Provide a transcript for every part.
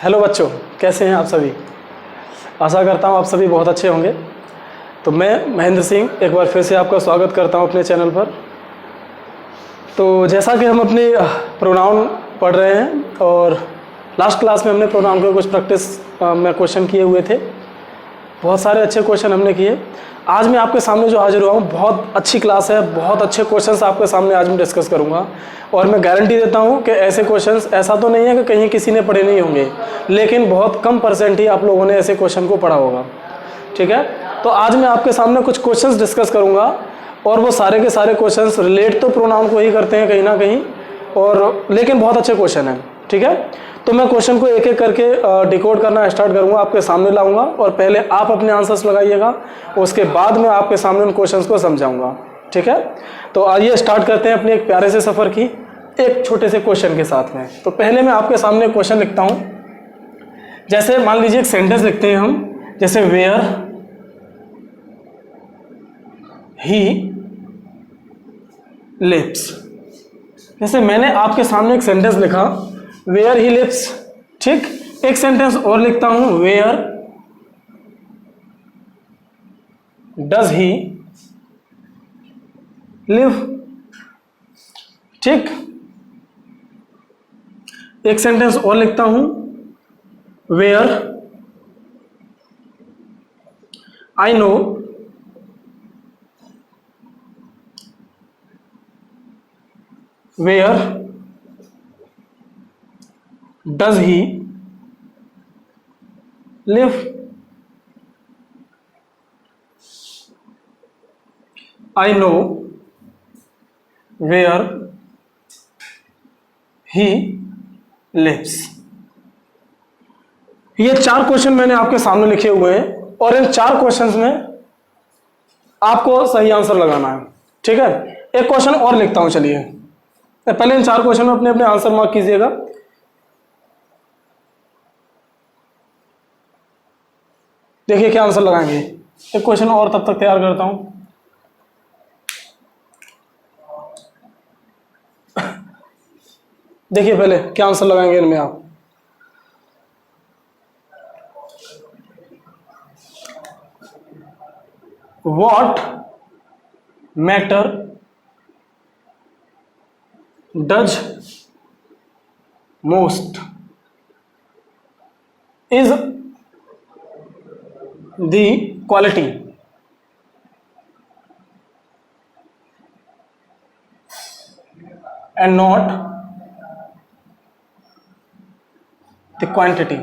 Hello बच्चों, कैसे हैं आप सभी। आशा करता हूं आप सभी बहुत अच्छे होंगे। तो मैं महेंद्र सिंह एक बार फिर से आपका स्वागत करता हूं अपने चैनल पर। तो जैसा कि हम अपने प्रोनाउन पढ़ रहे हैं और लास्ट क्लास में हमने प्रोनाउन के कुछ प्रैक्टिस में क्वेश्चन किए हुए थे, बहुत सारे अच्छे क्वेश्चन हमने किए। आज मैं आपके सामने जो हाजिर हुआ हूँ, बहुत अच्छी क्लास है, बहुत अच्छे क्वेश्चंस आपके सामने आज मैं डिस्कस करूँगा। और मैं गारंटी देता हूँ कि ऐसे क्वेश्चंस, ऐसा तो नहीं है कि कहीं किसी ने पढ़े नहीं होंगे, लेकिन बहुत कम परसेंट ही आप लोगों ने ऐसे क्वेश्चन को पढ़ा होगा। ठीक है, तो आज मैं आपके सामने कुछ क्वेश्चंस डिस्कस करूँगा और वो सारे के सारे क्वेश्चंस रिलेट तो प्रोनाउन को ही करते हैं कहीं ना कहीं, और लेकिन बहुत अच्छे क्वेश्चन हैं। ठीक है, तो मैं क्वेश्चन को एक एक करके डिकोड करना स्टार्ट करूंगा, आपके सामने लाऊंगा और पहले आप अपने आंसर्स लगाइएगा, उसके बाद मैं आपके सामने उन क्वेश्चंस को समझाऊंगा। ठीक है, तो आइए स्टार्ट करते हैं अपने एक प्यारे से सफ़र की एक छोटे से क्वेश्चन के साथ में। तो पहले मैं आपके सामने क्वेश्चन लिखता हूं। जैसे मान लीजिए एक सेंटेंस लिखते हैं हम, जैसे वेयर ही लिव्स। जैसे मैंने आपके सामने एक सेंटेंस लिखा, वेयर ही लिव्स। ठीक, एक सेंटेंस और लिखता हूं, वेयर डज ही लिव। ठीक, एक सेंटेंस और लिखता हूं, where I know where does he live. I know where he lives. ये चार क्वेश्चन मैंने आपके सामने लिखे हुए हैं और इन चार क्वेश्चंस में आपको सही आंसर लगाना है। ठीक है, एक क्वेश्चन और लिखता हूं, चलिए पहले इन चार क्वेश्चन में अपने अपने आंसर मार्क कीजिएगा। देखिए क्या आंसर लगाएंगे। एक क्वेश्चन और तब तक तैयार करता हूं। देखिए पहले क्या आंसर लगाएंगे इनमें आप। What matter does most is the quality and not the quantity।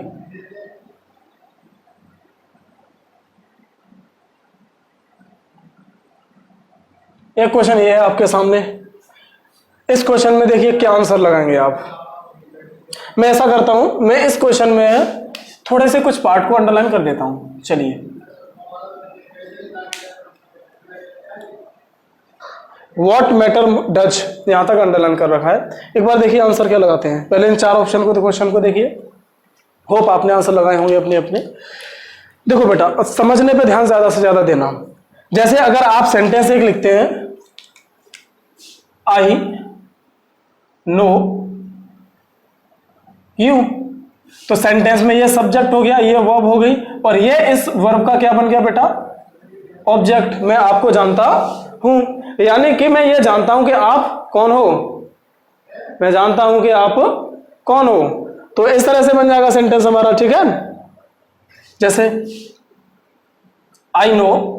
एक क्वेश्चन ये है आपके सामने। इस क्वेश्चन में देखिए क्या आंसर लगाएंगे आप। मैं ऐसा करता हूं, मैं इस क्वेश्चन में थोड़े से कुछ पार्ट को अंडरलाइन कर देता हूं। चलिए, व्हाट मैटर डज यहां तक अंडरलाइन कर रखा है। एक बार देखिए आंसर क्या लगाते हैं। पहले इन चार ऑप्शन को, तो क्वेश्चन को देखिए। होप आपने आंसर लगाए होंगे अपने अपने। देखो बेटा, समझने पे ध्यान ज्यादा से ज्यादा देना। जैसे अगर आप सेंटेंस एक लिखते हैं, आई नो यू, तो सेंटेंस में ये सब्जेक्ट हो गया, ये वर्ब हो गई, और ये इस वर्ब का क्या बन गया बेटा, ऑब्जेक्ट। मैं आपको जानता हूं, यानी कि मैं ये जानता हूं कि आप कौन हो, मैं जानता हूं कि आप कौन हो। तो इस तरह से बन जाएगा सेंटेंस हमारा। ठीक है, जैसे I know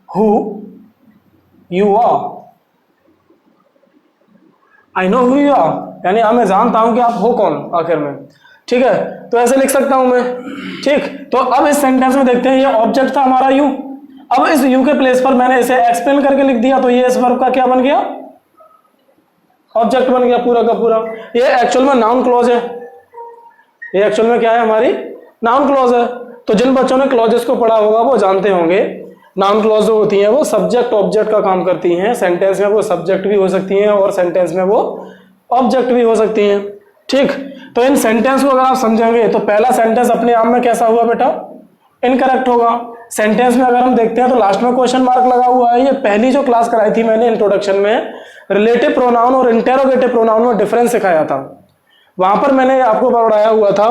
who you are. I know who you are यानी मैं जानता हूं कि आप हो कौन आखिर में। ठीक है, तो ऐसे लिख सकता हूं मैं। ठीक, तो अब इस सेंटेंस में देखते हैं, ये ऑब्जेक्ट था हमारा यू। अब इस यू के प्लेस पर मैंने इसे एक्सप्लेन करके लिख दिया, तो ये इस वर्ब का क्या बन गया, ऑब्जेक्ट बन गया पूरा का पूरा। ये एक्चुअल में नाउन क्लॉज है, ये एक्चुअल में क्या है, हमारी नाउन क्लॉज है। तो जिन बच्चों ने क्लॉजेस को पढ़ा होगा वो जानते होंगे, नाउन क्लॉज जो होती हैं वो सब्जेक्ट ऑब्जेक्ट का काम करती हैं। सेंटेंस में वो सब्जेक्ट भी हो सकती हैं और सेंटेंस में वो ऑब्जेक्ट भी हो सकती हैं। ठीक, तो इन सेंटेंस को अगर आप समझेंगे तो पहला सेंटेंस अपने आप में कैसा हुआ बेटा, इनकरेक्ट होगा। सेंटेंस में अगर हम देखते हैं तो लास्ट में क्वेश्चन मार्क लगा हुआ है। ये पहली जो क्लास कराई थी मैंने इंट्रोडक्शन में, रिलेटिव प्रोनाउन और इंटेरोगेटिव प्रोनाउन में डिफरेंस सिखाया था। वहां पर मैंने आपको पढ़ाया हुआ था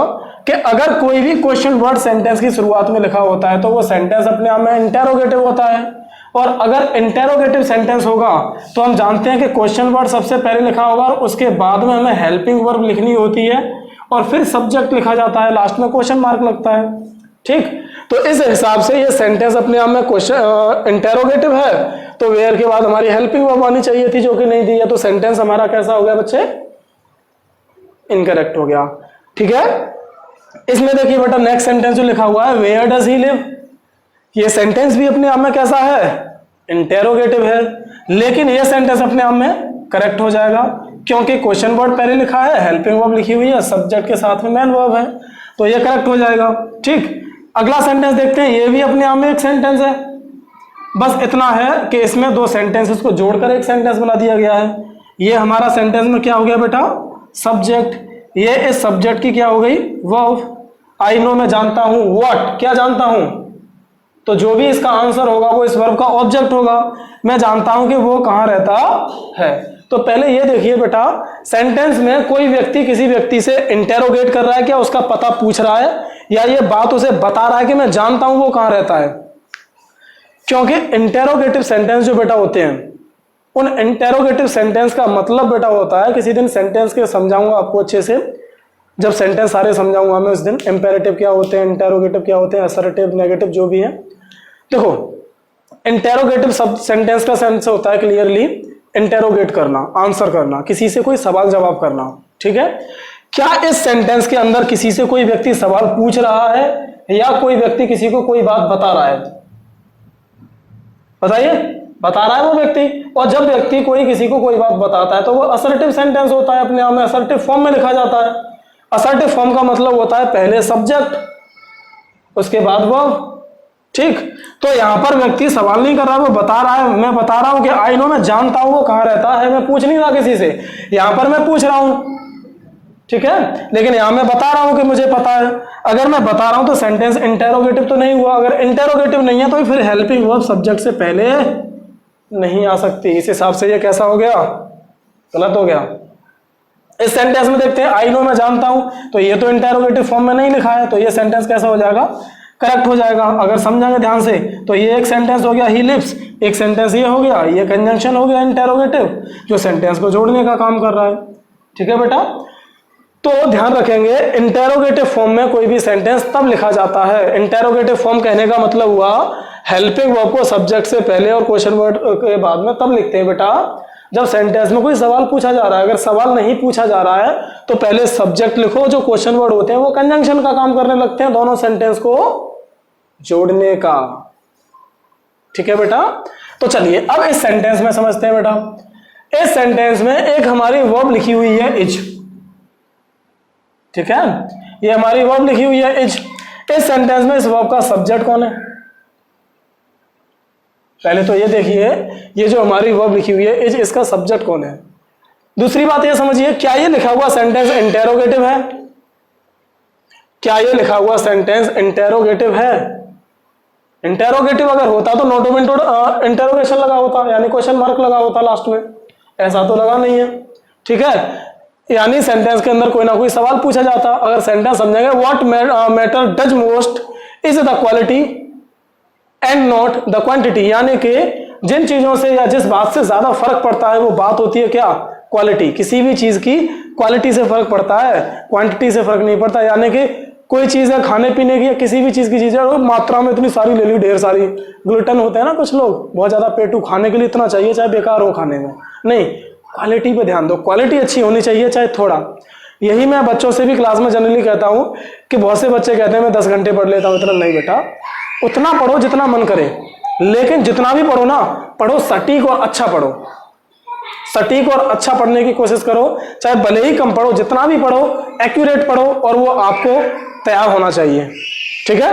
कि अगर कोई भी क्वेश्चन वर्ड सेंटेंस की शुरुआत में लिखा होता है तो वो सेंटेंस अपने आप में इंटेरोगेटिव होता है। और अगर इंटेरोगेटिव सेंटेंस होगा तो हम जानते हैं कि क्वेश्चन वर्ड सबसे पहले लिखा होगा और उसके बाद में हमें हेल्पिंग वर्ब लिखनी होती है और फिर सब्जेक्ट लिखा जाता है, लास्ट में क्वेश्चन मार्क लगता है। ठीक, तो इस हिसाब से ये सेंटेंस अपने आप में क्वेश्चन इंटेरोगेटिव है, तो वेयर के बाद हमारी हेल्पिंग वर्ब आनी चाहिए थी जो कि नहीं दी है, तो सेंटेंस हमारा कैसा हो गया बच्चे? इनकरेक्ट हो गया। ठीक है, इसमें देखिए बेटा नेक्स्ट सेंटेंस जो लिखा हुआ है वेयर डज ही लिव, ये सेंटेंस भी अपने आप में कैसा है? इंटेरोगेटिव है, लेकिन ये सेंटेंस अपने आप में करेक्ट हो जाएगा क्योंकि क्वेश्चन वर्ड पहले लिखा है, हेल्पिंग वर्ब लिखी हुई है, सब्जेक्ट के साथ में मेन वर्ब है, तो ये करेक्ट हो जाएगा। ठीक, अगला सेंटेंस देखते हैं, ये भी अपने आप में एक सेंटेंस है, बस इतना है कि इसमें दो सेंटेंसेस को जोड़कर एक सेंटेंस बना दिया गया है। ये हमारा सेंटेंस में क्या हो गया बेटा? सब्जेक्ट, ये इस सब्जेक्ट की क्या हो गई? वर्ब। आई नो, मैं जानता हूं, व्हाट, क्या जानता हूं, तो जो भी इसका आंसर होगा वो इस वर्ब का ऑब्जेक्ट होगा। मैं जानता हूं कि वो कहां रहता है। तो पहले ये देखिए बेटा, सेंटेंस में कोई व्यक्ति किसी व्यक्ति से इंटेरोगेट कर रहा है, क्या उसका पता पूछ रहा है, या ये बात उसे बता रहा है कि मैं जानता हूं वो कहां रहता है? क्योंकि इंटेरोगेटिव सेंटेंस जो बेटा होते हैं, उन इंटेरोगेटिव सेंटेंस का मतलब बेटा होता है, किसी दिन सेंटेंस के समझाऊंगा आपको अच्छे से, जब सेंटेंस सारे समझाऊंगा मैं उस दिन, इंपेरेटिव क्या होते हैं, इंटेरोगेटिव क्या होते हैं, असर्टिव, नेगेटिव जो भी है। देखो, इंटेरोगेटिव सब सेंटेंस का सेंस होता है क्लियरली इंटेरोगेट करना, आंसर करना, किसी से कोई सवाल जवाब करना। ठीक है, क्या इस सेंटेंस के अंदर किसी से कोई व्यक्ति सवाल पूछ रहा है या कोई व्यक्ति किसी को कोई बात बता रहा है? बताइए, बता रहा है वो व्यक्ति। और जब व्यक्ति कोई किसी को कोई बात बताता है तो वो असर्टिव सेंटेंस होता है, अपने आप में असर्टिव फॉर्म में लिखा जाता है। असर्टिव फॉर्म का मतलब होता है पहले सब्जेक्ट उसके बाद वर्ब। ठीक, तो यहां पर व्यक्ति सवाल नहीं कर रहा, वो बता रहा है, मैं बता रहा हूं कि आई नो, मैं जानता हूं वो कहां रहता है, मैं पूछ नहीं रहा किसी से, यहां पर मैं पूछ रहा हूं। ठीक है, लेकिन यहां मैं बता रहा हूं कि मुझे पता है। अगर मैं बता रहा हूं तो सेंटेंस इंटेरोगेटिव तो नहीं हुआ, अगर इंटेरोगेटिव नहीं है तो फिर हेल्पिंग वर्ब सब्जेक्ट से पहले नहीं आ सकती। इस हिसाब से ये कैसा हो गया? गलत हो गया। इस सेंटेंस में देखते हैं, आई नो, मैं जानता हूं, तो ये तो इंटेरोगेटिव फॉर्म में नहीं लिखा है, तो ये सेंटेंस कैसा हो जाएगा? करेक्ट हो जाएगा। अगर समझाएंगे ध्यान से तो ये एक सेंटेंस हो गया ही लिव्स, एक सेंटेंस ये हो गया, ये कंजंक्शन हो गया इंटेरोगेटिव जो सेंटेंस को जोड़ने का काम कर रहा है। ठीक है बेटा, तो ध्यान रखेंगे इंटेरोगेटिव फॉर्म में कोई भी सेंटेंस तब लिखा जाता है, इंटेरोगेटिव फॉर्म कहने का मतलब हुआ हेल्पिंग वर्ब को सब्जेक्ट से पहले और क्वेश्चन वर्ड के बाद में तब लिखते हैं बेटा जब सेंटेंस में कोई सवाल पूछा जा रहा है। अगर सवाल नहीं पूछा जा रहा है तो पहले सब्जेक्ट लिखो, जो क्वेश्चन वर्ड होते हैं वो कंजंक्शन का काम करने लगते हैं, दोनों सेंटेंस को जोड़ने का। ठीक है बेटा, तो चलिए अब इस सेंटेंस में समझते हैं बेटा। इस सेंटेंस में एक हमारी वर्ब लिखी हुई है इज। ठीक है, ये हमारी वर्ब लिखी हुई है इज। इस सेंटेंस में इस वर्ब का सब्जेक्ट कौन है? पहले तो ये देखिए, ये जो हमारी वर्ब लिखी हुई है इज, इसका सब्जेक्ट कौन है? दूसरी बात ये समझिए, क्या ये लिखा हुआ सेंटेंस इंटेरोगेटिव है? क्या ये लिखा हुआ सेंटेंस इंटेरोगेटिव है? इंटेरोगेटिव अगर होता तो नोट ऑफ इंटेरोगेशन लगा होता, यानी क्वेश्चन मार्क लगा होता लास्ट में, ऐसा तो लगा नहीं है। ठीक है, यानी सेंटेंस के अंदर कोई ना कोई सवाल पूछा जाता। अगर सेंटेंस समझेंगे, what matter does most is the quality and not the quantity, यानी कि जिन चीजों से या जिस बात से ज्यादा फर्क पड़ता है वो बात होती है क्या? क्वालिटी। किसी भी चीज की क्वालिटी से फर्क पड़ता है, क्वांटिटी से फर्क नहीं पड़ता। यानी कि कोई चीज है खाने पीने की या किसी भी चीज की चीज है, मात्रा में इतनी सारी ले ली, ढेर सारी, ग्लूटेन होते हैं ना कुछ लोग, बहुत ज्यादा पेटू, खाने के लिए इतना चाहिए चाहे बेकार हो खाने में, नहीं, क्वालिटी पे ध्यान दो, क्वालिटी अच्छी होनी चाहिए चाहे थोड़ा। यही मैं बच्चों से भी क्लास में जनरली कहता हूं कि बहुत से बच्चे कहते हैं मैं 10 घंटे पढ़ लेता हूं, इतना नहीं बेटा, उतना पढ़ो जितना मन करे, लेकिन जितना भी पढ़ो ना, पढ़ो सटीक और अच्छा पढ़ो, सटीक और अच्छा पढ़ने की कोशिश करो, चाहे भले ही कम पढ़ो, जितना भी पढ़ो एक्यूरेट पढ़ो, और वो आपको तैयार होना चाहिए। ठीक है,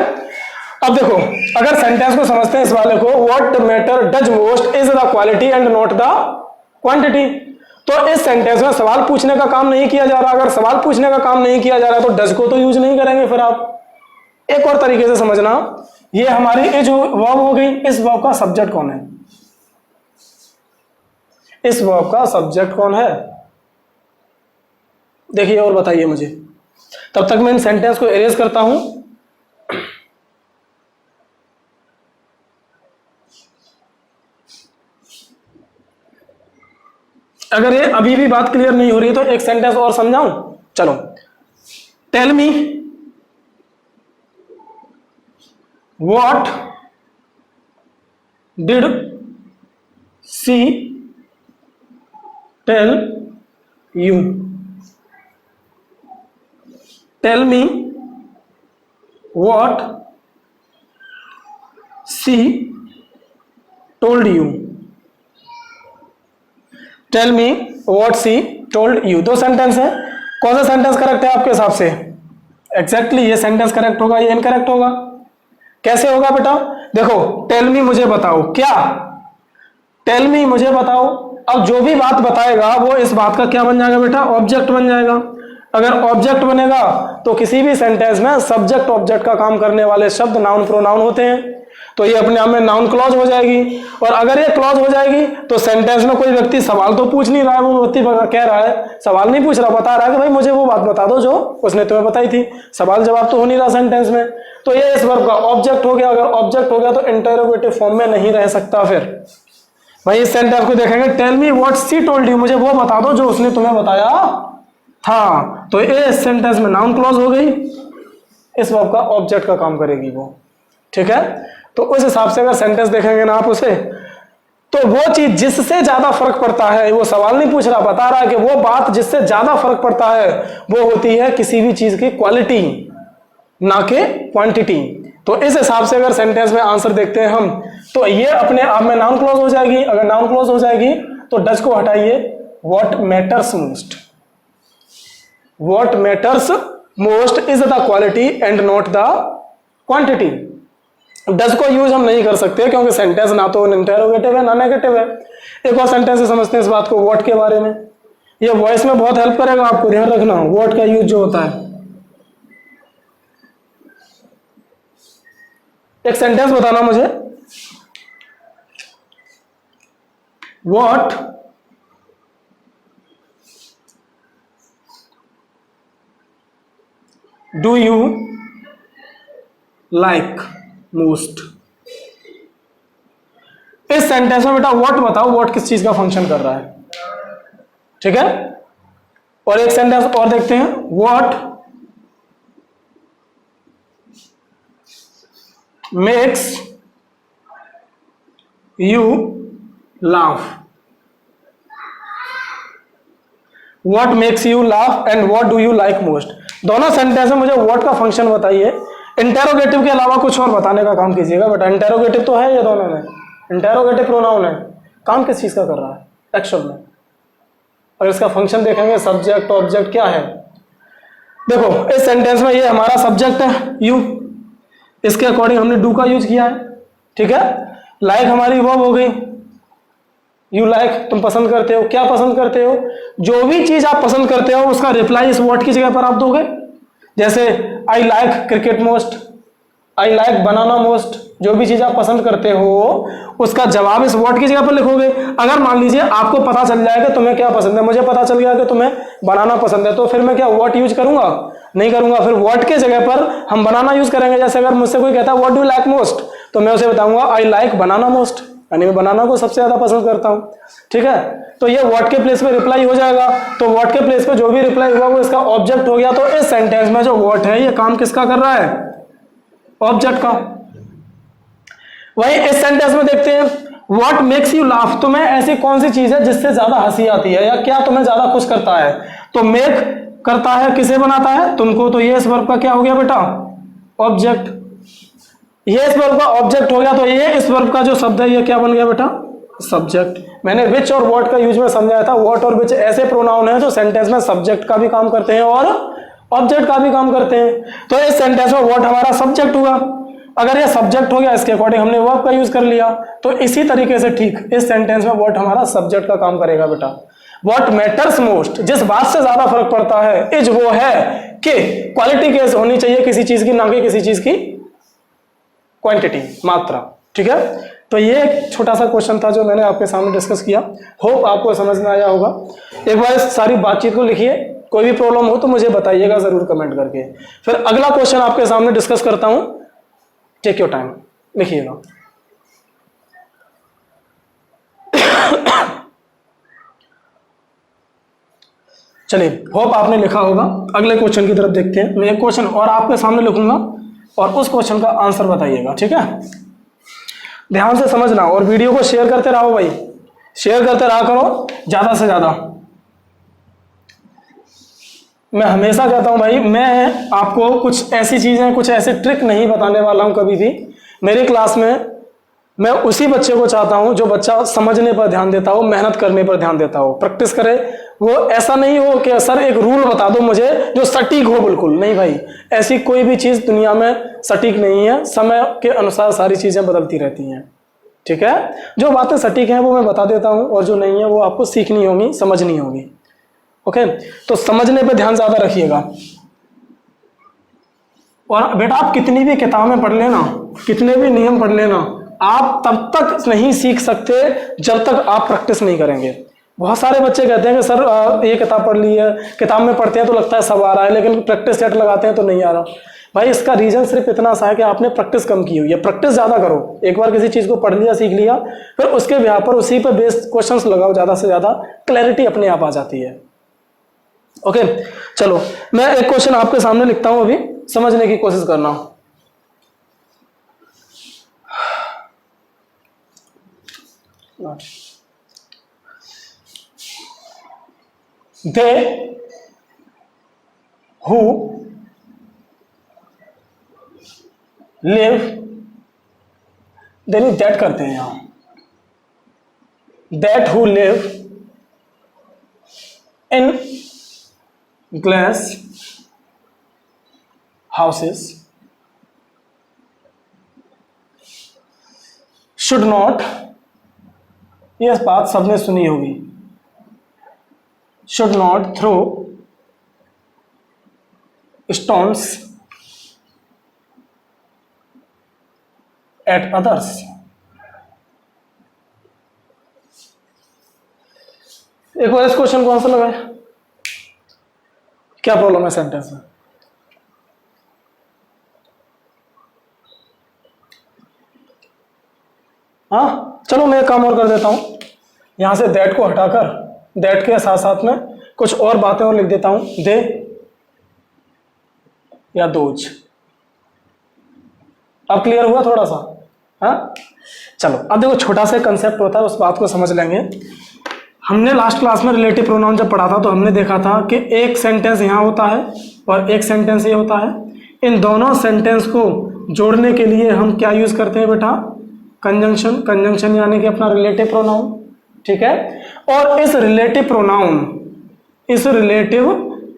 अब देखो, अगर सेंटेंस को समझते हैं इस वाले को, what matter does most is the quality and not the quantity, तो इस सेंटेंस में सवाल पूछने का काम नहीं किया जा रहा। अगर सवाल पूछने का काम नहीं किया जा रहा तो डज को तो यूज नहीं करेंगे फिर आप। एक और तरीके से समझना, ये हमारी इज वर्ब हो गई, इस वर्ब का सब्जेक्ट कौन है? इस वर्ब का सब्जेक्ट कौन है? देखिए और बताइए मुझे, तब तक मैं इन सेंटेंस को इरेज करता हूं। अगर ये अभी भी बात क्लियर नहीं हो रही है तो एक सेंटेंस और समझाऊं। चलो, tell me what did she tell you. Tell me what she told you. Tell me what she told you. दो सेंटेंस है, कौन सा सेंटेंस करेक्ट है आपके हिसाब से? एग्जैक्टली ये सेंटेंस करेक्ट होगा, ये इनकरेक्ट होगा? कैसे होगा बेटा? देखो, टेल मी मुझे बताओ, क्या टेल मी मुझे बताओ, अब जो भी बात बताएगा वो इस बात का क्या बन जाएगा बेटा? ऑब्जेक्ट बन जाएगा। अगर ऑब्जेक्ट बनेगा तो किसी भी सेंटेंस में सब्जेक्ट ऑब्जेक्ट का काम करने वाले शब्द नाउन प्रोनाउन होते हैं, तो ये अपने आप में नाउन क्लॉज हो जाएगी। और अगर ये क्लॉज हो जाएगी तो सेंटेंस में कोई व्यक्ति सवाल तो पूछ नहीं रहा है, वो व्यक्ति कह रहा है, सवाल नहीं पूछ रहा, बता रहा है कि भाई मुझे वो बात बता दो जो उसने तुम्हें बताई थी। सवाल जवाब तो हो नहीं रहा सेंटेंस में, तो ये इस वर्ब का ऑब्जेक्ट हो गया। अगर ऑब्जेक्ट हो गया तो इंटरोगेटिव फॉर्म में नहीं रह सकता। फिर भाई इस सेंटेंस को देखेंगे, tell me what she told you, मुझे वो बता दो जो उसने तुम्हें बताया था, तो ये इस सेंटेंस में नाउन क्लॉज हो गई, इस वर्ब का ऑब्जेक्ट का काम करेगी वो। ठीक है, तो उस हिसाब से अगर सेंटेंस देखेंगे ना आप उसे, तो वो चीज जिससे ज्यादा फर्क पड़ता है, वो सवाल नहीं पूछ रहा, बता रहा है कि वो बात जिससे ज्यादा फर्क पड़ता है वो होती है किसी भी चीज की क्वालिटी, ना कि क्वांटिटी। तो इस हिसाब से अगर सेंटेंस में आंसर देखते हैं हम, तो ये अपने आप में नाउन क्लॉज हो जाएगी। अगर नाउन क्लॉज हो जाएगी तो डज को हटाइए, what matters most. What matters most is the quality and not the quantity. Does को यूज हम नहीं कर सकते क्योंकि सेंटेंस ना तो इंटरोगेटिव है ना नेगेटिव है। एक और सेंटेंस से समझते हैं इस बात को, व्हाट के बारे में। ये वॉइस में बहुत हेल्प करेगा आपको, ध्यान रखना व्हाट का यूज जो होता है। एक सेंटेंस बताना मुझे, what do you like most. इस सेंटेंस में बेटा व्हाट बताओ, व्हाट किस चीज का फंक्शन कर रहा है। ठीक है, और एक सेंटेंस और देखते हैं, what makes you laugh. What makes you laugh and what do you like most. दोनों सेंटेंस में मुझे व्हाट का फंक्शन बताइए, इंटेरोगेटिव के अलावा कुछ और बताने का काम कीजिएगा बेटा। इंटेरोगेटिव तो है ये दोनों में, इंटेरोगेटिव प्रोनाउन है, काम किस चीज का कर रहा है एक्चुअल में। और इसका फंक्शन देखेंगे, सब्जेक्ट ऑब्जेक्ट क्या है। देखो इस सेंटेंस में ये हमारा सब्जेक्ट है यू, इसके अकॉर्डिंग हमने डू का यूज किया है। ठीक है, लाइक हमारी वर्ब हो गई, यू लाइक तुम पसंद करते हो। क्या पसंद करते हो? जो भी चीज आप पसंद करते हो उसका रिप्लाई इस व्हाट की जगह पर आप दोगे। जैसे I like cricket most, I like banana most. जो भी चीज आप पसंद करते हो उसका जवाब इस व्हाट की जगह पर लिखोगे। अगर मान लीजिए आपको पता चल जाए कि तुम्हें क्या पसंद है, मुझे पता चल गया कि तुम्हें बनाना पसंद है, तो फिर मैं क्या व्हाट यूज करूंगा? नहीं करूंगा। फिर व्हाट के जगह पर हम बनाना यूज करेंगे। जैसे अगर मुझसे कोई कहता है व्हाट डू लाइक मोस्ट, तो मैं उसे बताऊंगा आई लाइक बनाना मोस्ट, यानी मैं बनाना को सबसे ज्यादा पसंद करता हूं। ठीक है, तो ये व्हाट के प्लेस पे रिप्लाई हो जाएगा। तो व्हाट के प्लेस पे जो भी रिप्लाई हुआ वो इसका ऑब्जेक्ट हो गया। तो इस सेंटेंस में जो व्हाट है ये काम किसका कर रहा है? ऑब्जेक्ट का। वही इस सेंटेंस में देखते हैं, व्हाट मेक्स यू लाफ। तुम्हें ऐसी कौन सी चीज है जिससे ज्यादा हंसी आती है, या क्या तुम्हें ज्यादा खुश करता है? तो मेक करता है, किसे बनाता है? तुमको। तो ये इस वर्ब का क्या हो गया बेटा? ऑब्जेक्ट। ये इस वर्ब का ऑब्जेक्ट हो गया। तो ये इस वर्ब का जो शब्द है ये क्या बन गया बेटा? सब्जेक्ट। मैंने विच और व्हाट का यूज में समझाया था। व्हाट और विच ऐसे प्रोनाउन है जो सेंटेंस में सब्जेक्ट का भी काम करते हैं और ऑब्जेक्ट का भी काम करते हैं। तो इस सेंटेंस में व्हाट हमारा सब्जेक्ट हुआ। अगर ये सब्जेक्ट हो गया, इसके अकॉर्डिंग हमने वर्ब का यूज कर लिया। तो इसी तरीके से ठीक इस सेंटेंस में व्हाट हमारा सब्जेक्ट का काम करेगा बेटा। व्हाट मैटर्स मोस्ट, जिस बात से ज्यादा फर्क पड़ता है, इज वो है कि क्वालिटी कैसे होनी चाहिए किसी चीज की, ना कि किसी चीज की क्वांटिटी, मात्रा। ठीक है, तो ये एक छोटा सा क्वेश्चन था जो मैंने आपके सामने डिस्कस किया। होप आपको समझ में आया होगा। एक बार इस सारी बातचीत को लिखिए, कोई भी प्रॉब्लम हो तो मुझे बताइएगा ज़रूर कमेंट करके। फिर अगला क्वेश्चन आपके सामने डिस्कस करता हूं। टेक योर टाइम, लिखिएगा। चलिए, होप आपने लिखा होगा। अगले क्वेश्चन की तरफ देखते हैं। मैं एक क्वेश्चन और आपके सामने लिखूंगा और उस क्वेश्चन का आंसर बताइएगा, ठीक है? ध्यान से समझना और वीडियो को शेयर करते रहो भाई, शेयर करते रहा करो ज़्यादा से ज़्यादा। मैं हमेशा कहता हूं भाई, मैं आपको कुछ ऐसी चीज़ें, कुछ ऐसे ट्रिक नहीं बताने वाला हूं कभी भी। मेरी क्लास में मैं उसी बच्चे को चाहता हूं जो बच्चा समझने पर ध्यान देता हो, मेहनत करने पर ध्यान देता हो, प्रैक्टिस करे। वो ऐसा नहीं हो कि सर एक रूल बता दो मुझे जो सटीक हो, बिल्कुल नहीं भाई। ऐसी कोई भी चीज़ दुनिया में सटीक नहीं है, समय के अनुसार सारी चीज़ें बदलती रहती हैं, ठीक है? जो बातें सटीक हैं वो मैं बता देता हूं और जो नहीं है वो आपको सीखनी होगी, समझनी होगी। ओके, तो समझने पे ध्यान ज्यादा रखिएगा। और बेटा आप कितनी भी किताबें पढ़ लेना, कितने भी नियम पढ़ लेना, आप तब तक नहीं सीख सकते जब तक आप प्रैक्टिस नहीं करेंगे। बहुत सारे बच्चे कहते हैं कि सर ये किताब पढ़ ली है, किताब में पढ़ते हैं तो लगता है सब आ रहा है, लेकिन प्रैक्टिस सेट लगाते हैं तो नहीं आ रहा। भाई इसका रीजन सिर्फ इतना सा है कि आपने प्रैक्टिस कम की हुई है। प्रैक्टिस ज्यादा करो, एक बार किसी चीज को पढ़ लिया, सीख लिया, फिर उसके बिहार पर उसी पर बेस्ड क्वेश्चंस लगाओ, ज्यादा से ज्यादा क्लैरिटी अपने आप आ जाती है। ओके, चलो मैं एक क्वेश्चन आपके सामने लिखता हूं, अभी समझने की कोशिश करना। They who live, देनी दैट करते हैं यहां, that who live in glass houses should not, यह बात सबने सुनी होगी, should not throw stones at others। एक बार इस क्वेश्चन को आंसर लगाए। क्या प्रॉब्लम है सेंटेंस में? हाँ, चलो मैं एक काम और कर देता हूं, यहां से दैट को हटाकर दैट के साथ साथ में कुछ और बातें और लिख देता हूं, दे या दोज। अब क्लियर हुआ थोड़ा सा? हाँ, चलो अब देखो, छोटा सा कंसेप्ट होता है, उस बात को समझ लेंगे। हमने लास्ट क्लास में रिलेटिव प्रोनाउन जब पढ़ा था तो हमने देखा था कि एक सेंटेंस यहाँ होता है और एक सेंटेंस ये होता है। इन दोनों सेंटेंस को जोड़ने के लिए हम क्या यूज करते हैं बेटा? कंजंक्शन। कंजंक्शन यानी कि अपना रिलेटिव प्रोनाउन, ठीक है? और इस रिलेटिव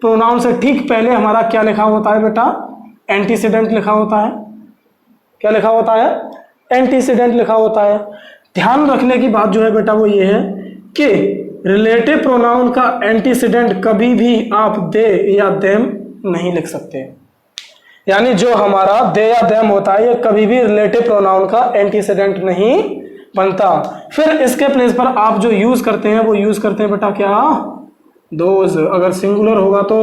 प्रोनाउन से ठीक पहले हमारा क्या लिखा होता है बेटा? एंटीसीडेंट लिखा होता है। क्या लिखा होता है? एंटीसीडेंट लिखा होता है। ध्यान रखने की बात जो है बेटा वो ये है कि रिलेटिव प्रोनाउन का एंटीसीडेंट कभी भी आप दे या देम नहीं लिख सकते। यानी जो हमारा दे या देम होता है ये कभी भी रिलेटिव प्रोनाउन का एंटीसीडेंट नहीं बनता। फिर इसके प्लेस पर आप जो यूज करते हैं वो यूज करते हैं बेटा क्या? दोज। अगर सिंगुलर होगा तो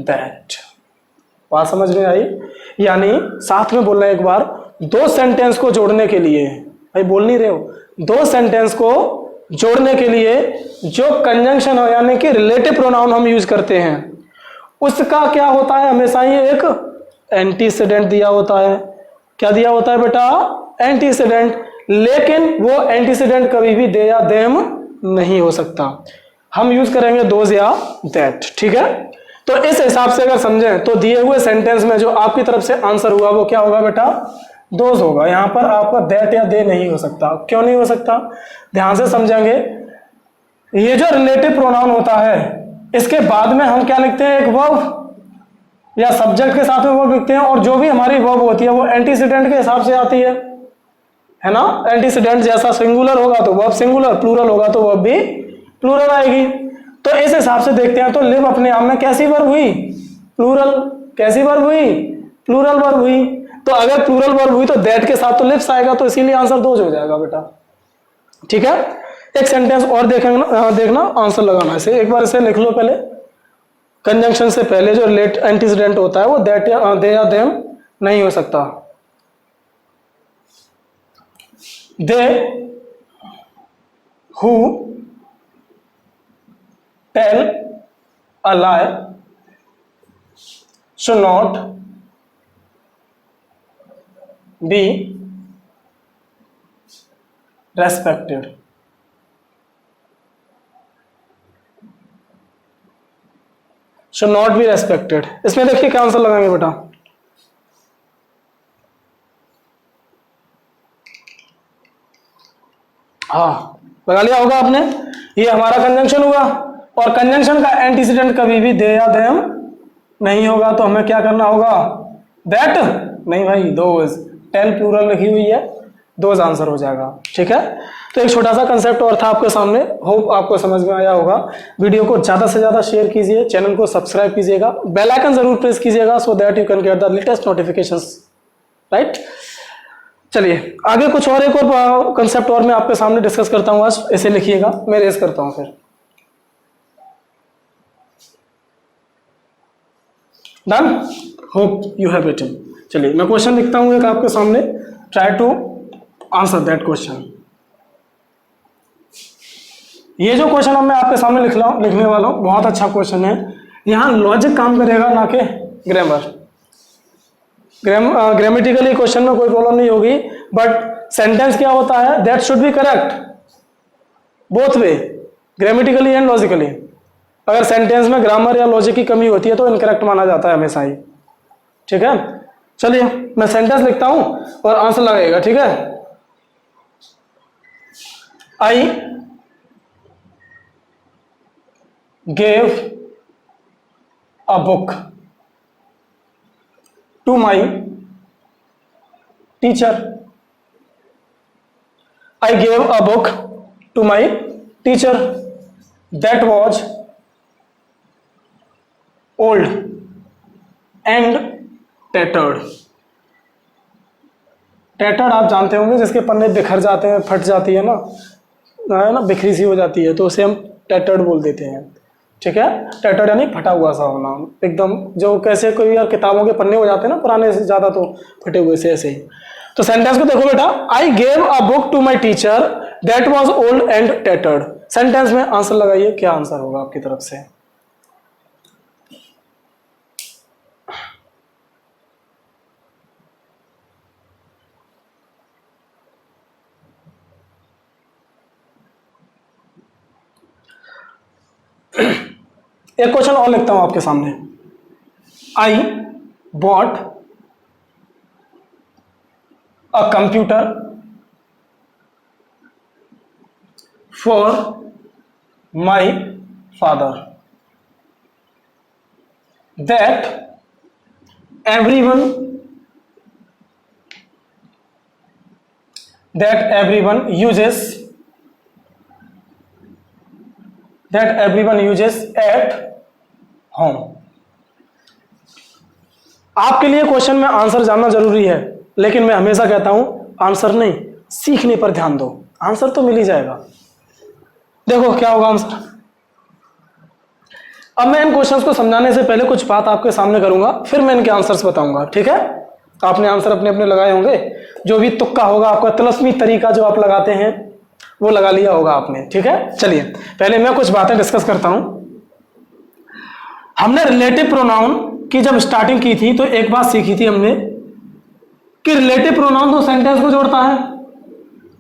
दैट। बात समझ में आई? यानी साथ में बोलना एक बार, दो सेंटेंस को जोड़ने के लिए, भाई बोल नहीं रहे हो, दो सेंटेंस को जोड़ने के लिए जो कंजंक्शन हो यानी कि रिलेटिव प्रोनाउन हम यूज करते हैं उसका क्या होता है? हमेशा ही एक एंटीसीडेंट दिया होता है। क्या दिया होता है बेटा? एंटीसीडेंट। लेकिन वो एंटीसीडेंट कभी भी दे या देम नहीं हो सकता। हम यूज करेंगे दोज या दैट, ठीक है? तो इस हिसाब से अगर समझें तो दिए हुए सेंटेंस में जो आपकी तरफ से आंसर हुआ वो क्या होगा बेटा? दोज होगा। यहां पर आपका दैट या दे नहीं हो सकता। क्यों नहीं हो सकता? ध्यान से समझेंगे। ये जो रिलेटिव प्रोनाउन होता है इसके बाद में हम क्या लिखते हैं? एक वर्ब या सब्जेक्ट के साथ में वर्ब लिखते हैं और जो भी हमारी वर्ब होती है वो एंटीसीडेंट के हिसाब से आती है ना? एंटीसीडेंट जैसा सिंगुलर होगा तो वर्ब सिंगुलर, प्लूरल होगा तो वर्ब भी प्लूरल आएगी। तो इस हिसाब से देखते हैं तो लिव अपने आप में कैसी वर्ब हुई? प्लूरल। कैसी वर्ब हुई? प्लूरल वर्ब हुई। तो अगर प्लूरल वर्ब हुई तो दैट के साथ तो लिव्स आएगा, तो इसीलिए आंसर दोज हो जाएगा बेटा, ठीक है? एक सेंटेंस और देखना आंसर लगाना। इसे एक बार इसे लिख लो पहले, कंजंक्शन से पहले जो लेट एंटीसीडेंट होता है वो दैट या दे या देम नहीं हो सकता। They who tell a lie should not be respected। should not be respected, इसमें देखिए क्या आंसर लगाएंगे बेटा। हाँ लगा लिया होगा आपने। ये हमारा कंजंक्शन हुआ और कंजंक्शन का एंटीसीडेंट कभी भी दे या देम नहीं होगा, तो हमें क्या करना होगा, दैट नहीं भाई दोज, टेल प्लूरल लिखी हुई है, दोज आंसर हो जाएगा। ठीक है, तो एक छोटा सा कंसेप्ट और था आपके सामने, होप आपको समझ में आया होगा। वीडियो को ज्यादा से ज्यादा शेयर कीजिए, चैनल को सब्सक्राइब कीजिएगा, बेल आइकन जरूर प्रेस कीजिएगा so that you can get the latest notifications, right. चलिए आगे कुछ और एक और कंसेप्ट और मैं आपके सामने डिस्कस करता हूँ आज, ऐसे लिखिएगा, मैं रेज करता हूँ फिर। Done, hope you have written. चलिए मैं क्वेश्चन लिखता हूँ एक आपके सामने, try to answer that question. ये जो क्वेश्चन अब मैं आपके सामने लिखने वाला हूँ बहुत अच्छा क्वेश्चन है। यहाँ लॉजिक काम करेगा ना कि ग्रामर। ग्रामेटिकली क्वेश्चन में कोई प्रॉब्लम नहीं होगी, बट सेंटेंस क्या होता है, that should be correct both way, grammatically and logically. अगर सेंटेंस में ग्रामर या लॉजिक की कमी होती है तो इनकरेक्ट माना जाता है हमेशा ही। ठीक है, चलिए मैं सेंटेंस लिखता हूं और आंसर लगाएगा। ठीक है, I gave a book to my teacher. I gave a book to my teacher that was old and tattered. Tattered आप जानते होंगे, जिसके पन्ने बिखर जाते हैं, फट जाती है ना, बिखरी सी हो जाती है, तो उसे हम टैटर्ड बोल देते हैं। ठीक है, टैटर्ड यानी फटा हुआ सा होना, एकदम जो कैसे कोई यार किताबों के पन्ने हो जाते हैं ना पुराने से ज्यादा, तो फटे हुए से ऐसे ही। तो सेंटेंस को देखो बेटा, I gave a book to my teacher that was old and tattered. Sentence में आंसर लगाइए, क्या आंसर होगा आपकी तरफ से। एक क्वेश्चन और लिखता हूं आपके सामने। I bought a computer for my father that everyone uses at home। आपके लिए क्वेश्चन में आंसर जानना जरूरी है, लेकिन मैं हमेशा कहता हूं आंसर नहीं, सीखने पर ध्यान दो, आंसर तो मिल ही जाएगा। देखो क्या होगा आंसर। अब मैं इन क्वेश्चंस को समझाने से पहले कुछ बात आपके सामने करूंगा, फिर मैं इनके आंसर्स बताऊंगा। ठीक है, आपने आंसर अपने अपने लगाए होंगे, जो भी तुक्का होगा आपका, तिलस्मी तरीका जो आप लगाते हैं वो लगा लिया होगा आपने। ठीक है, चलिए पहले मैं कुछ बातें डिस्कस करता हूं। हमने रिलेटिव प्रोनाउन की जब स्टार्टिंग की थी तो एक बात सीखी थी हमने कि रिलेटिव प्रोनाउन तो सेंटेंस को जोड़ता है।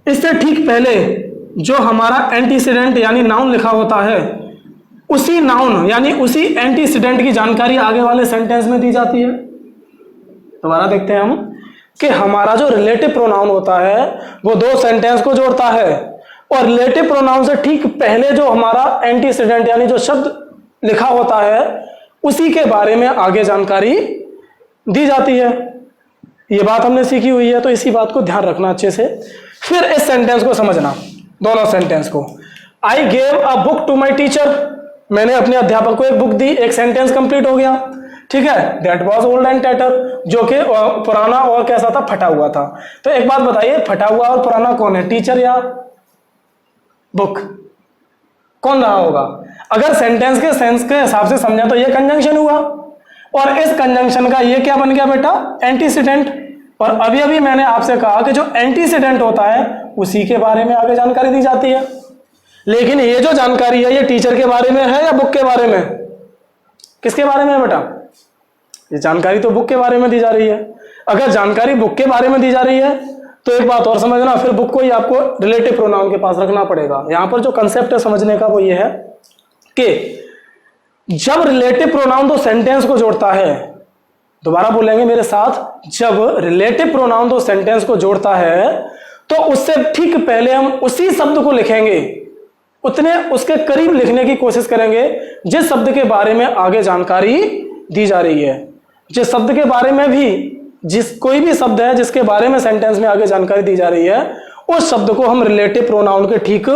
इससे ठीक पहले जो हमारा एंटीसीडेंट यानी नाउन लिखा होता है, उसी नाउन यानी उसी एंटीसीडेंट की जानकारी आगे वाले सेंटेंस में दी जाती है। दोबारा देखते हैं हम कि हमारा जो रिलेटिव प्रोनाउन होता है वो दो सेंटेंस को जोड़ता है, और रिलेटिव प्रोनाउन से ठीक पहले जो हमारा एंटीसीडेंट यानी जो शब्द लिखा होता है उसी के बारे में आगे जानकारी दी जाती है। ये बात हमने सीखी हुई है, तो इसी बात को ध्यान रखना अच्छे से। फिर इस सेंटेंस को समझना, दोनों सेंटेंस को। I gave a book to my teacher, मैंने अपने अध्यापक को एक बुक दी, एक सेंटेंस कंप्लीट हो गया। ठीक है, दैट वॉज ओल्ड एंड टैटर, जो कि पुराना और कैसा था, फटा हुआ था। तो एक बात बताइए, फटा हुआ और पुराना कौन है, टीचर या बुक, कौन रहा होगा? अगर सेंटेंस के सेंस के हिसाब से समझा तो ये कंजंक्शन हुआ, और इस कंजंक्शन का ये क्या बन गया बेटा, एंटीसीडेंट। और अभी अभी मैंने आपसे कहा कि जो एंटीसीडेंट होता है उसी के बारे में आगे जानकारी दी जाती है। लेकिन ये जो जानकारी है ये टीचर के बारे में है या बुक के बारे में, किसके बारे में है बेटा, ये जानकारी तो बुक के बारे में दी जा रही है। अगर जानकारी बुक के बारे में दी जा रही है तो एक बात और समझना, फिर बुक को ही आपको रिलेटिव प्रोनाउन के पास रखना पड़ेगा। यहां पर जो कंसेप्ट है समझने का वो ये है कि जब रिलेटिव प्रोनाउन दो सेंटेंस को जोड़ता है, दोबारा बोलेंगे मेरे साथ, जब रिलेटिव प्रोनाउन दो सेंटेंस को जोड़ता है तो उससे ठीक पहले हम उसी शब्द को लिखेंगे, उतने उसके करीब लिखने की कोशिश करेंगे जिस शब्द के बारे में आगे जानकारी दी जा रही है। जिस शब्द के बारे में भी, जिस कोई भी शब्द है जिसके बारे में सेंटेंस में आगे जानकारी दी जा रही है, उस शब्द को हम रिलेटिव प्रोनाउन के ठीक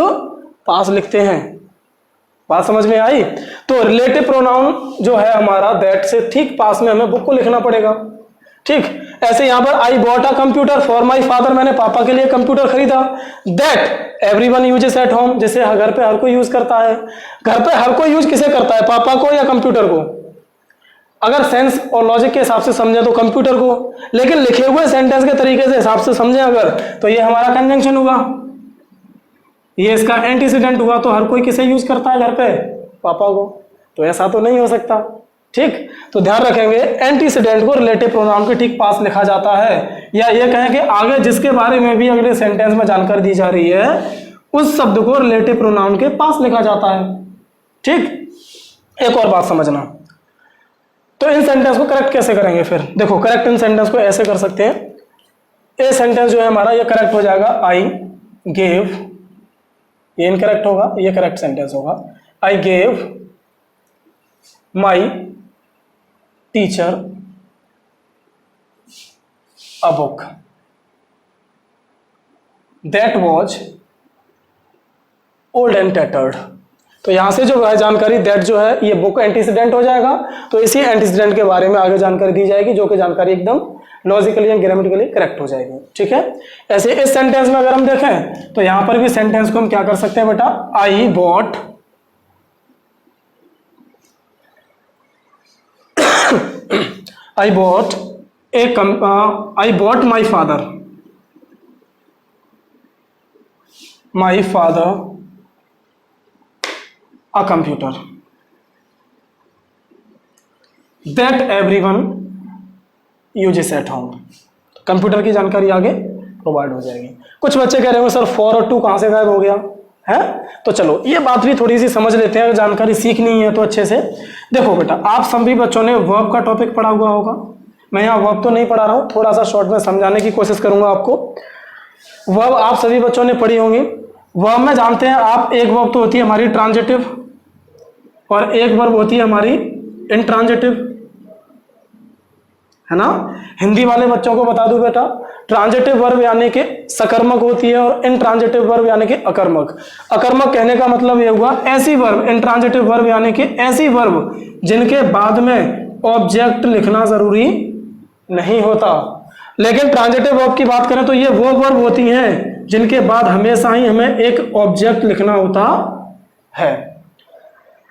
पास लिखते हैं। बात समझ में आई? तो रिलेटिव प्रोनाउन जो है हमारा दैट से ठीक पास में हमें बुक को लिखना पड़ेगा। ठीक, ऐसे यहां पर I bought a computer for my father, मैंने पापा के लिए कंप्यूटर खरीदा। That everyone uses at home, जिसे घर पे हर कोई यूज करता है। घर पे हर कोई यूज किसे करता है, पापा को या कंप्यूटर को? अगर सेंस और लॉजिक के हिसाब से समझे तो कंप्यूटर को, लेकिन लिखे हुए सेंटेंस के तरीके से हिसाब से समझे अगर, तो ये हमारा कंजंक्शन हुआ, ये इसका एंटीसीडेंट हुआ। तो हर कोई किसे यूज करता है घर पे, पापा को, तो ऐसा तो नहीं हो सकता। ठीक, तो ध्यान रखेंगे एंटीसीडेंट को रिलेटिव प्रोनाउन के ठीक पास लिखा जाता है, या ये कहें कि आगे जिसके बारे में भी अगले सेंटेंस में जानकारी दी जा रही है उस शब्द को रिलेटिव प्रोनाउन के पास लिखा जाता है। ठीक, एक और बात समझना, तो इन सेंटेंस को करेक्ट कैसे करेंगे? फिर देखो, करेक्ट इन सेंटेंस को ऐसे कर सकते हैं। ए सेंटेंस जो है हमारा ये करेक्ट हो जाएगा, आई गेव, ये इनकरेक्ट होगा, ये करेक्ट सेंटेंस होगा। I gave my teacher a book that was old and tattered. तो यहां से जो है जानकारी दैट जो है ये बुक एंटीसीडेंट हो जाएगा, तो इसी एंटीसीडेंट के बारे में आगे जानकारी दी जाएगी जो कि जानकारी एकदम लॉजिकली एंड ग्रामेटिकली करेक्ट हो जाएगी। ठीक है, ऐसे इस सेंटेंस में अगर हम देखें तो यहां पर भी सेंटेंस को हम क्या कर सकते हैं बेटा, I bought I bought my father a computer that everyone uses at home। Computer की जानकारी आगे प्रोवाइड हो जाएगी। कुछ बच्चे कह रहे हो सर 4 और 2 कहां से गायब हो गया है? तो चलो ये बात भी थोड़ी सी समझ लेते हैं, अगर जानकारी सीखनी है तो अच्छे से। देखो बेटा, आप सभी बच्चों ने वर्ब का टॉपिक पढ़ा हुआ होगा, मैं यहाँ वर्ब तो नहीं पढ़ा रहा हूँ, थोड़ा सा शॉर्ट में समझाने की कोशिश करूंगा आपको। वर्ब आप सभी बच्चों ने पढ़ी होंगी। वर्ब में जानते हैं आप, एक वर्ब तो होती है हमारी ट्रांजिटिव और एक वर्ब होती है हमारी इंट्रांजिटिव, है ना। हिंदी वाले बच्चों को बता दूं बेटा, ट्रांजिटिव वर्ब यानी कि सकर्मक होती है और इंट्रांजिटिव वर्ब यानी कि अकर्मक। अकर्मक कहने का मतलब ये हुआ ऐसी वर्ब, इंट्रांजिटिव वर्ब यानी कि ऐसी वर्ब जिनके बाद में ऑब्जेक्ट लिखना जरूरी नहीं होता। लेकिन ट्रांजिटिव वर्ब की बात करें तो ये वो वर्ब होती हैं जिनके बाद हमेशा ही हमें एक ऑब्जेक्ट लिखना होता है।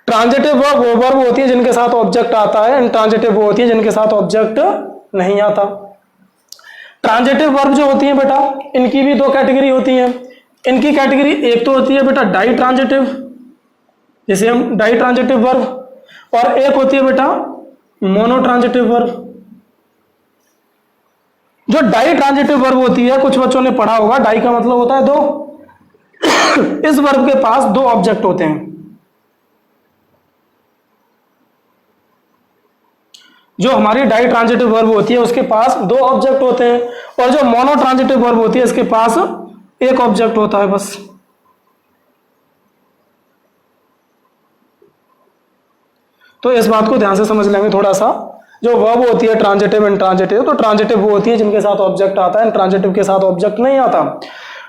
ट्रांजिटिव वर्ब वो वर्ब होती है जिनके साथ ऑब्जेक्ट आता है, इंट्रांजिटिव वो होती है जिनके साथ ऑब्जेक्ट नहीं आता। ट्रांजिटिव वर्ब जो होती है बेटा, इनकी भी 2 कैटेगरी होती हैं। इनकी कैटेगरी एक तो होती है बेटा डाई ट्रांजिटिव, जिसे हम डाई ट्रांजिटिव वर्ब, और एक होती है बेटा मोनो ट्रांजिटिव वर्ब। जो डाई ट्रांजिटिव वर्ब होती है, कुछ बच्चों ने पढ़ा होगा, डाई का मतलब होता है 2। इस वर्ब के पास 2 ऑब्जेक्ट होते हैं। जो हमारी डाई ट्रांजिटिव वर्ब होती है उसके पास 2 ऑब्जेक्ट होते हैं, और जो मोनो ट्रांजिटिव वर्ब होती है इसके पास 1 ऑब्जेक्ट होता है बस। तो इस बात को ध्यान से समझ लेंगे थोड़ा सा। जो वर्ब होती है ट्रांजिटिव इंट्रांजिटिव, तो ट्रांजिटिव वो होती है जिनके साथ ऑब्जेक्ट आता है, इंट्रांजिटिव के साथ ऑब्जेक्ट नहीं आता।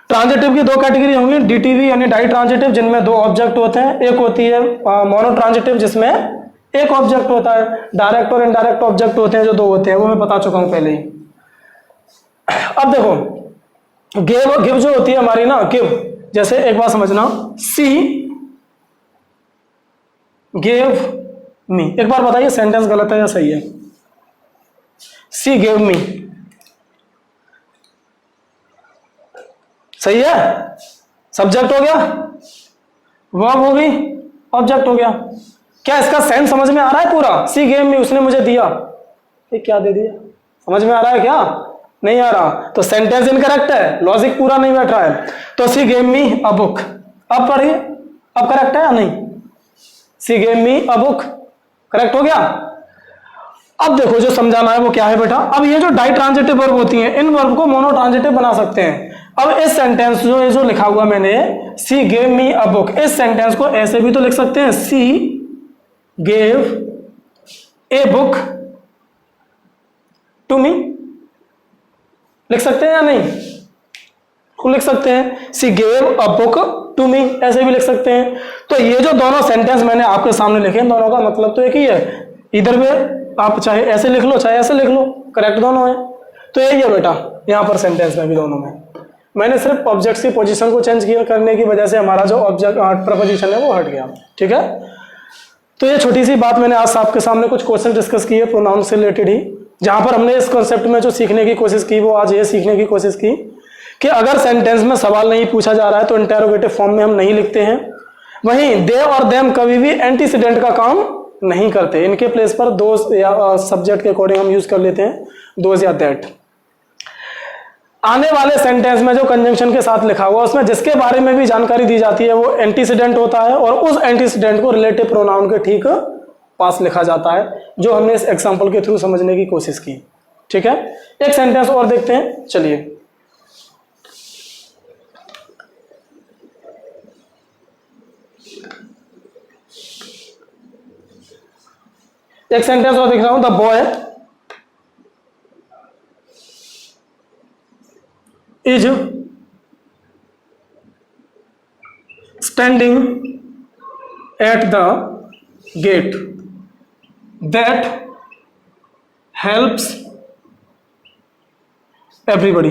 ट्रांजिटिव की 2 कैटेगरी होंगी, डीटीवी यानी डाई ट्रांजिटिव जिनमें 2 ऑब्जेक्ट होते हैं, एक होती है मोनो ट्रांजिटिव जिसमें 1 ऑब्जेक्ट होता है। डायरेक्ट और इनडायरेक्ट ऑब्जेक्ट होते हैं जो 2 होते हैं, वो मैं बता चुका हूं पहले ही। अब देखो गिव जो होती है हमारी ना, गिव, जैसे एक बात समझना, सी गेव मी। एक बार बताइए सेंटेंस गलत है या सही है? सी गेव मी सही है। सब्जेक्ट हो गया, वर्ब हो गई, ऑब्जेक्ट हो गया। क्या इसका सेंस समझ में आ रहा है पूरा? सी गेव मी, उसने मुझे दिया, ये क्या दे दिया? समझ में आ रहा है क्या? नहीं आ रहा तो सेंटेंस इनकरेक्ट है, लॉजिक पूरा नहीं बैठ रहा है। तो सी गेव मी अ बुक, अब पढ़िए, अब करेक्ट है या नहीं? सी gave me a book correct हो गया। अब देखो जो समझाना है वो क्या है बेटा, अब ये जो डाई ट्रांजिटिव वर्ब होती हैं इन वर्ब को मोनो ट्रांजिटिव बना सकते हैं। अब इस सेंटेंस जो लिखा हुआ मैंने she gave me a book, इस सेंटेंस को ऐसे भी तो लिख सकते हैं, she gave a book to me, लिख सकते हैं या नहीं? लिख सकते हैं, she gave a book to me, ऐसे भी लिख सकते हैं। तो ये जो दोनों सेंटेंस मैंने आपके सामने लिखे हैं दोनों का मतलब तो एक ही है, इधर में आप चाहे ऐसे लिख लो चाहे ऐसे लिख लो, करेक्ट दोनों है। तो यही है बेटा यहाँ पर सेंटेंस में भी दोनों में। मैंने सिर्फ ऑब्जेक्ट की पोजीशन को चेंज किया करने की वजह से हमारा जो ऑब्जेक्ट प्रपोजिशन है वो हट गया, ठीक है। तो ये छोटी सी बात मैंने आज आपके सामने कुछ क्वेश्चन डिस्कस किए प्रोनाउन से रिलेटेड ही, जहां पर हमने इस कॉन्सेप्ट में जो सीखने की कोशिश की वो आज ये सीखने की कोशिश की कि अगर सेंटेंस में सवाल नहीं पूछा जा रहा है तो इंटेरोगेटिव फॉर्म में हम नहीं लिखते हैं। वहीं दे और देम कभी भी एंटीसीडेंट का काम नहीं करते, इनके प्लेस पर दोज या सब्जेक्ट के अकॉर्डिंग हम यूज कर लेते हैं दोज या दैट। आने वाले सेंटेंस में जो कंजंक्शन के साथ लिखा हुआ उसमें जिसके बारे में भी जानकारी दी जाती है वो एंटीसीडेंट होता है और उस एंटीसीडेंट को रिलेटिव प्रोनाउन के ठीक पास लिखा जाता है, जो हमने इस एग्जांपल के थ्रू समझने की कोशिश की, ठीक है। एक सेंटेंस और देखते हैं, चलिए। एक सेंटेंस और देख रहा हूं, the boy is standing at the get that helps everybody.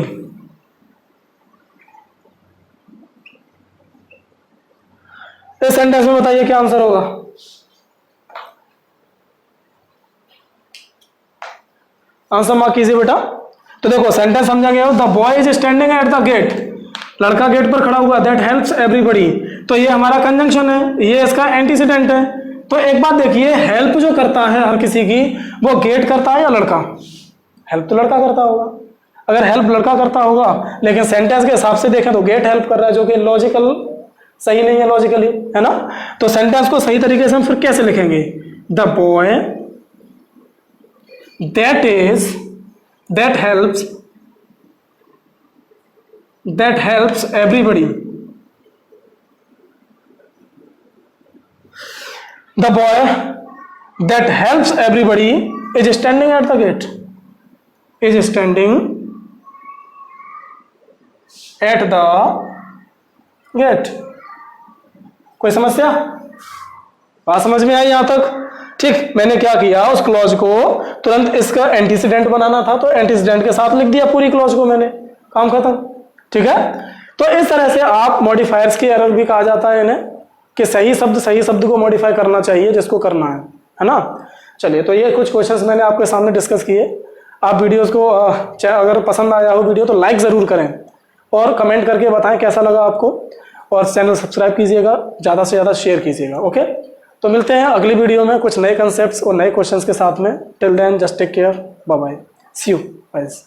इस सेंटेंस में बताइए क्या आंसर होगा? आंसर मार्क कीजिए बेटा। तो देखो सेंटेंस समझा गया, the boy is standing at the gate, लड़का गेट पर खड़ा हुआ, दैट हेल्प्स एवरीबडी, तो ये हमारा कंजंक्शन है, ये इसका एंटीसीडेंट है। तो एक बात देखिए, हेल्प जो करता है हर किसी की वो गेट करता है या लड़का? हेल्प तो लड़का करता होगा। अगर हेल्प लड़का करता होगा लेकिन सेंटेंस के हिसाब से देखें तो गेट हेल्प कर रहा है, जो कि लॉजिकल सही नहीं है, लॉजिकली, है ना। तो सेंटेंस को सही तरीके से हम फिर कैसे लिखेंगे? The boy that helps everybody, the boy that helps everybody is standing at the gate, is standing at the gate। कोई समस्या? बात समझ में आई यहां तक? ठीक, मैंने क्या किया, उस क्लॉज को तुरंत इसका एंटीसीडेंट बनाना था तो एंटीसीडेंट के साथ लिख दिया पूरी क्लॉज को मैंने, काम खत्म, ठीक है। तो इस तरह से आप मॉडिफायर्स की एरर भी कहा जाता है इन्हें, कि सही शब्द को मॉडिफाई करना चाहिए जिसको करना है ना। चलिए, तो ये कुछ क्वेश्चंस मैंने आपके सामने डिस्कस किए। आप वीडियोस को अगर पसंद आया हो वीडियो तो लाइक ज़रूर करें और कमेंट करके बताएं कैसा लगा आपको, और चैनल सब्सक्राइब कीजिएगा, ज़्यादा से ज़्यादा शेयर कीजिएगा। ओके, तो मिलते हैं अगली वीडियो में कुछ नए कंसेप्ट्स और नए क्वेश्चंस के साथ में। Till then just take care, bye bye, see you guys.